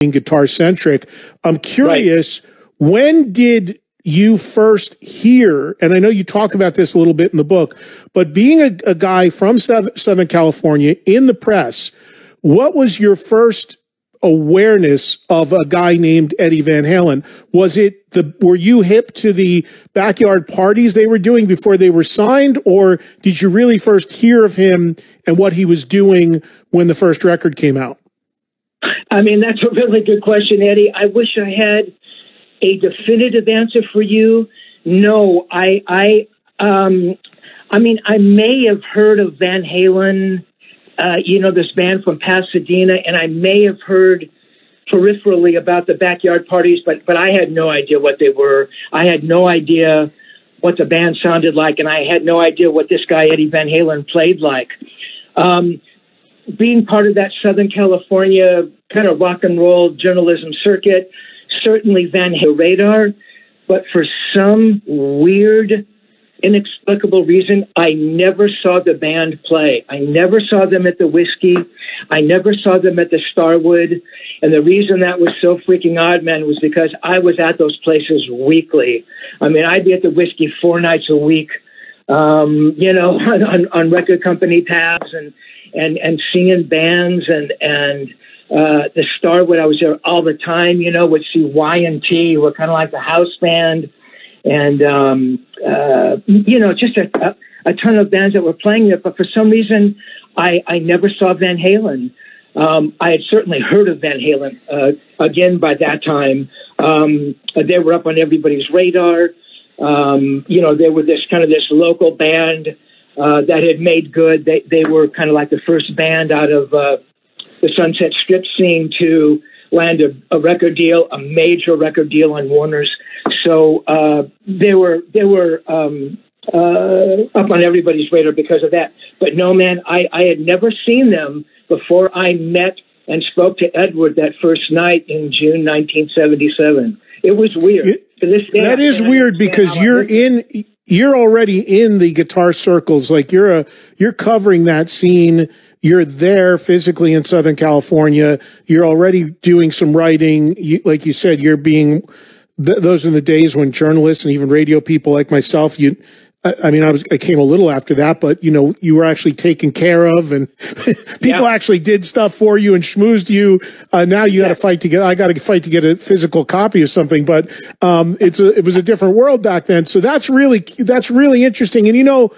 guitar centric. I'm curious, when did you first hear, and I know you talk about this a little bit in the book, but being a guy from Southern California in the press, what was your first awareness of a guy named Eddie Van Halen? Were you hip to the backyard parties they were doing before they were signed, or did you really first hear of him and what he was doing when the first record came out? I mean, that's a really good question, Eddie. I wish I had a definitive answer for you. No, I mean, I may have heard of Van Halen, this band from Pasadena, and I may have heard peripherally about the backyard parties, but I had no idea what they were. I had no idea what the band sounded like, and I had no idea what this guy, Eddie Van Halen, played like. Being part of that Southern California kind of rock and roll journalism circuit, certainly Van Halen radar, but for some weird, inexplicable reason, I never saw the band play. I never saw them at the Whiskey. I never saw them at the Starwood. And the reason that was so freaking odd, man, was because I was at those places weekly. I mean, I'd be at the Whiskey 4 nights a week, on record company tabs and seeing bands and the Starwood. I was there all the time, would see Y&T, who were kind of like the house band. And, just a ton of bands that were playing there. But for some reason, I never saw Van Halen. I had certainly heard of Van Halen, again, by that time. They were up on everybody's radar. They were this local band that had made good. They were kind of like the first band out of the Sunset Strip scene to land a record deal, a major record deal on Warner's. So they were up on everybody's radar because of that. But no, man, I had never seen them before I met and spoke to Edward that first night in June 1977. It was weird. To this day, that is weird because you're already in the guitar circles. Like you're covering that scene. You're there physically in Southern California. You're already doing some writing. Like you said, you're being. Those are the days when journalists and even radio people like myself, I came a little after that, but you were actually taken care of, and people actually did stuff for you and schmoozed you. Now you got to fight to get. I got to fight to get a physical copy of something, but it was a different world back then. So that's really interesting. And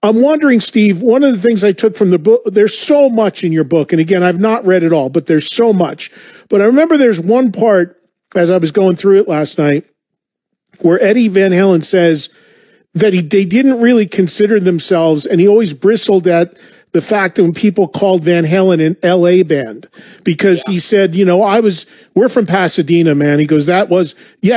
I'm wondering, Steve, one of the things I took from the book. There's so much in your book, and again, I've not read it all, but there's so much. But I remember there's one part as I was going through it last night where Eddie Van Halen says that they didn't really consider themselves, and he always bristled at the fact that when people called Van Halen an LA band, because he said, we're from Pasadena, man. He goes,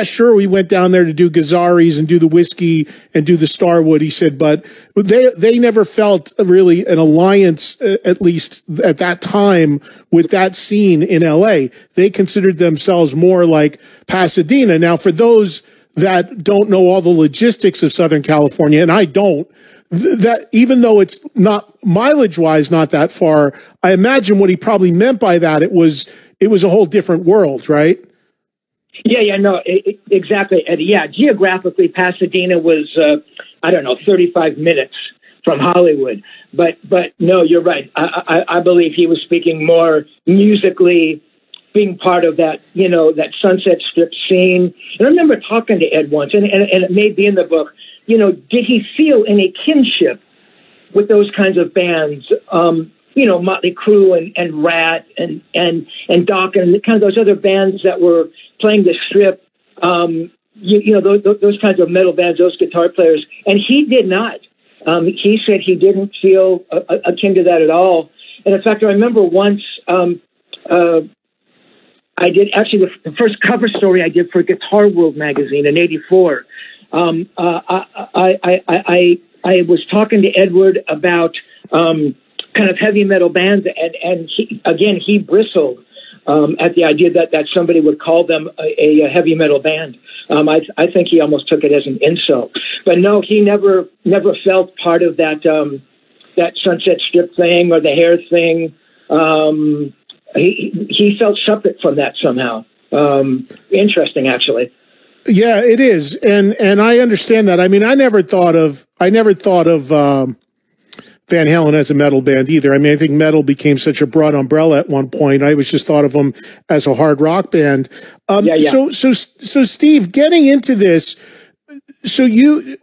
sure, we went down there to do Gazzari's and do the Whiskey and do the Starwood. He said, but they never felt really an alliance, at least at that time, with that scene in LA. They considered themselves more like Pasadena. Now, for those that don't know all the logistics of Southern California, and I don't, that even though it's not mileage-wise not that far, I imagine what he probably meant by that, it was a whole different world, right? Exactly, Eddie. Yeah, geographically, Pasadena was, 35 minutes from Hollywood. But no, you're right. I believe he was speaking more musically, being part of that, that Sunset Strip scene. And I remember talking to Ed once, and it may be in the book, did he feel any kinship with those kinds of bands, Motley Crue and Rat and Doc and kind of those other bands that were playing the Strip, those kinds of metal bands, those guitar players. And he did not. He said he didn't feel akin to that at all. And in fact, I remember once I did actually the first cover story I did for Guitar World magazine in '84. I was talking to Edward about kind of heavy metal bands, and he bristled at the idea that somebody would call them a heavy metal band. I think he almost took it as an insult. But no, he never felt part of that Sunset Strip thing or the Hair thing. he felt separate from that somehow. Interesting, actually. Yeah, it is, and I understand that. I mean, I never thought of Van Halen as a metal band either. I mean, I think metal became such a broad umbrella at one point. I was just thought of them as a hard rock band. So Steve, getting into this, so you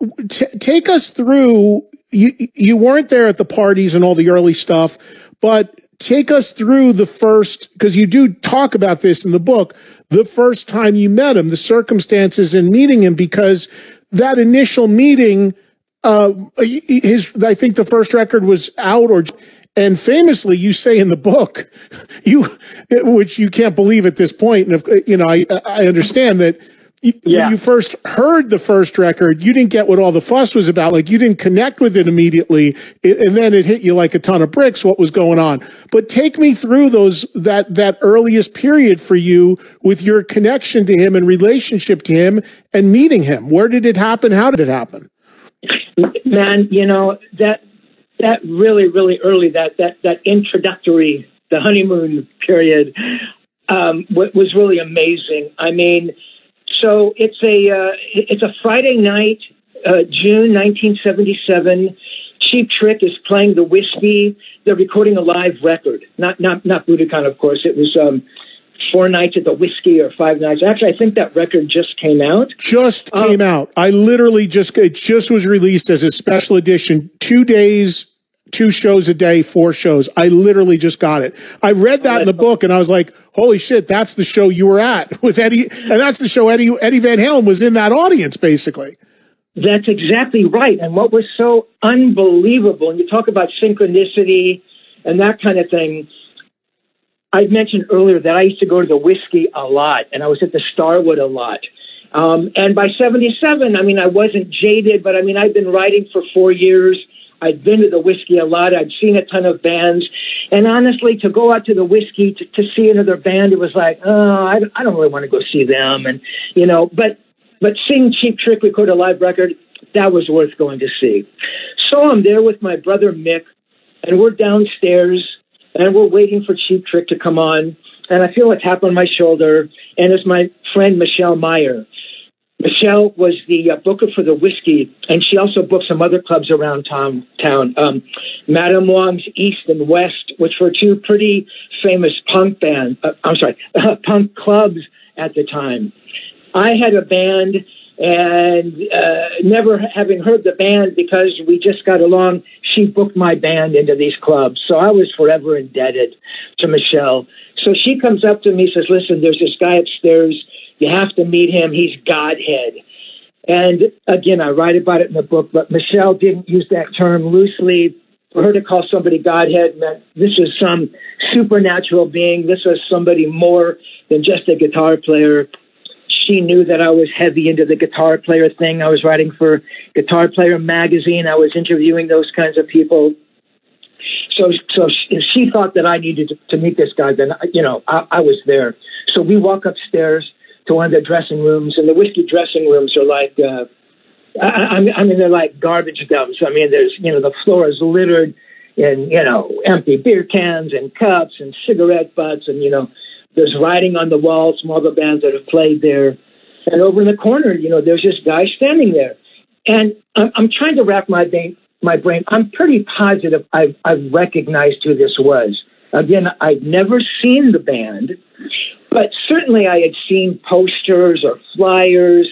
take us through. You weren't there at the parties and all the early stuff, but take us through the first, because you do talk about this in the book, the first time you met him, the circumstances in meeting him, because that initial meeting. I think the first record was out, and famously, you say in the book, which you can't believe at this point, and I understand that when you first heard the first record, you didn't get what all the fuss was about. Like, you didn't connect with it immediately, and then it hit you like a ton of bricks what was going on. But take me through that earliest period for you with your connection to him and relationship to him and meeting him. Where did it happen? How did it happen? Man, that really, really early, that introductory, the honeymoon period, was really amazing. I mean, so it's a Friday night, June 1977. Cheap Trick is playing the Whiskey. They're recording a live record, not Budokan, of course. It was 4 nights at the Whiskey or 5 nights. Actually, I think that record just came out. Came out. I literally it just was released as a special edition. 2 days, 2 shows a day, 4 shows. I literally just got it. I read that in the book, and I was like, holy shit, that's the show you were at with Eddie. And that's the show Eddie Van Halen was in that audience, basically. That's exactly right. And what was so unbelievable, and you talk about synchronicity and that kind of thing, I mentioned earlier that I used to go to the Whiskey a lot, and I was at the Starwood a lot. And by 77, I mean, I wasn't jaded, but I mean, I'd been writing for 4 years. I'd been to the Whiskey a lot. I'd seen a ton of bands. And honestly, to go out to the Whiskey to see another band, it was like, oh, I don't really want to go see them. And, but seeing Cheap Trick record a live record, that was worth going to see. So I'm there with my brother Mick, and we're downstairs, and we're waiting for Cheap Trick to come on. And I feel a tap on my shoulder, and it's my friend Michelle Meyer. Michelle was the booker for the Whiskey, and she also booked some other clubs around town. Madame Wong's East and West, which were 2 pretty famous punk punk clubs at the time. I had a band, and never having heard the band because we just got along, she booked my band into these clubs. So I was forever indebted to Michelle. So she comes up to me and says, listen, there's this guy upstairs. You have to meet him. He's Godhead. And again, I write about it in the book, but Michelle didn't use that term loosely. For her to call somebody Godhead meant this is some supernatural being. This was somebody more than just a guitar player. She knew that I was heavy into the guitar player thing. I was writing for Guitar Player magazine. I was interviewing those kinds of people. So if she thought that I needed to meet this guy, then, I was there. So we walk upstairs to one of the dressing rooms, and the Whiskey dressing rooms are like, they're like garbage dumps. I mean, there's, the floor is littered in, empty beer cans and cups and cigarette butts, and, there's writing on the walls from all the bands that have played there. And over in the corner, there's this guy standing there. And I'm trying to wrap my brain. I'm pretty positive I've recognized who this was. Again, I'd never seen the band, but certainly I had seen posters or flyers.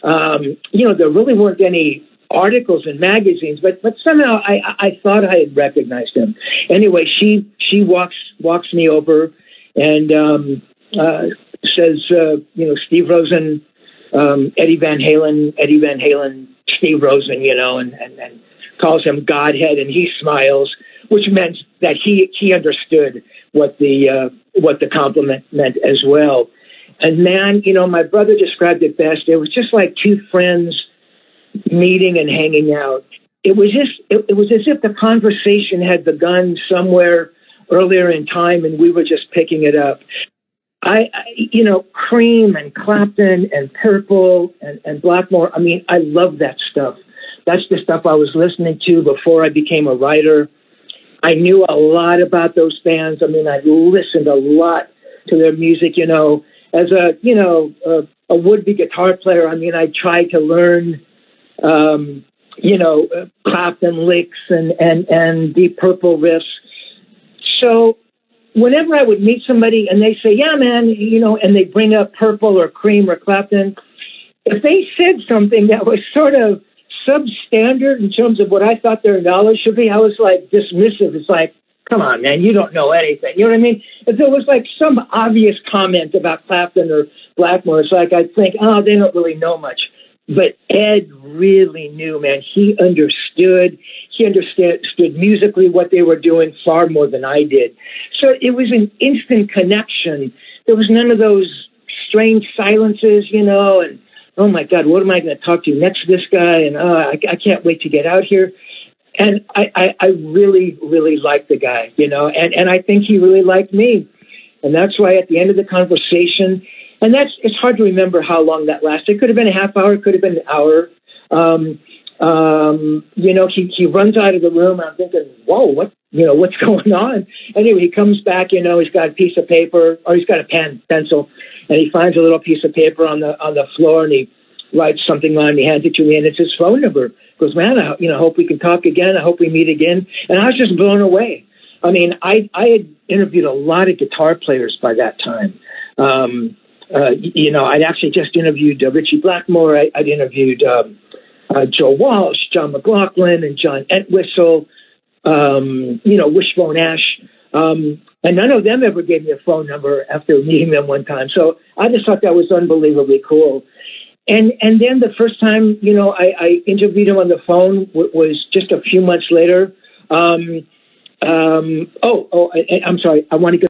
There really weren't any articles in magazines, but somehow I thought I had recognized him. Anyway, she walks me over and says, Steve Rosen, Eddie Van Halen, Steve Rosen, and calls him Godhead, and he smiles, which meant that he understood what the compliment meant as well. And man, my brother described it best. It was just like 2 friends meeting and hanging out. It was as if the conversation had begun somewhere earlier in time, and we were just picking it up. Cream and Clapton and Purple and Blackmore. I mean, I love that stuff. That's the stuff I was listening to before I became a writer. I knew a lot about those bands. I mean, I listened a lot to their music, as a would-be guitar player. I mean, I tried to learn, Clapton licks and Deep Purple riffs. So whenever I would meet somebody and they say, yeah, man, and they bring up Purple or Cream or Clapton, if they said something that was sort of substandard in terms of what I thought their knowledge should be, I was like dismissive. It's like, come on, man, you don't know anything. You know what I mean? If there was like some obvious comment about Clapton or Blackmore, it's like I'd think, oh, they don't really know much. But Ed really knew, man. He understood. He understood musically what they were doing far more than I did. So it was an instant connection. There was none of those strange silences, and oh my God, what am I going to talk to next to this guy? And I can't wait to get out here. And I really, really liked the guy, and I think he really liked me. And that's why at the end of the conversation, and it's hard to remember how long that lasted. It could have been a half hour, it could have been an hour. He runs out of the room. I'm thinking, whoa, what's going on? Anyway, he comes back, he's got a piece of paper, or he's got a pencil, and he finds a little piece of paper on the floor, and he writes something on, and he hands it to me, and it's his phone number. He goes, man, I hope we can talk again. I hope we meet again. And I was just blown away. I mean, I had interviewed a lot of guitar players by that time. I'd actually just interviewed Richie Blackmore. I'd interviewed Joe Walsh, John McLaughlin, and John Entwistle, Wishbone Ash. And none of them ever gave me a phone number after meeting them one time. So I just thought that was unbelievably cool. And then the first time, I interviewed him on the phone was just a few months later. I'm sorry. I want to go